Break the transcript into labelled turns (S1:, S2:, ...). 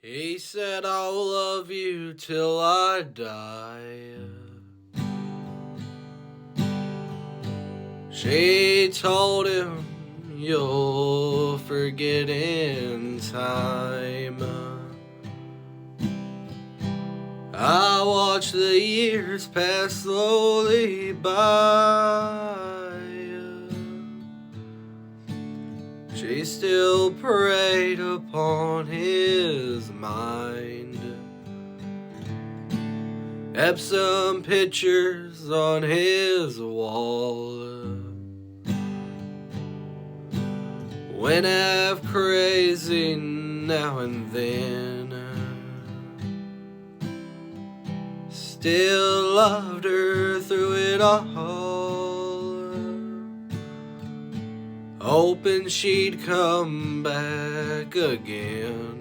S1: He said, I'll love you till I die. She told him, you'll forget in time. I watched the years pass slowly by. She still preyed upon his mind. Epsom pictures on his wall. Went half crazy now and then. Still loved her through it all, hoping she'd come back again.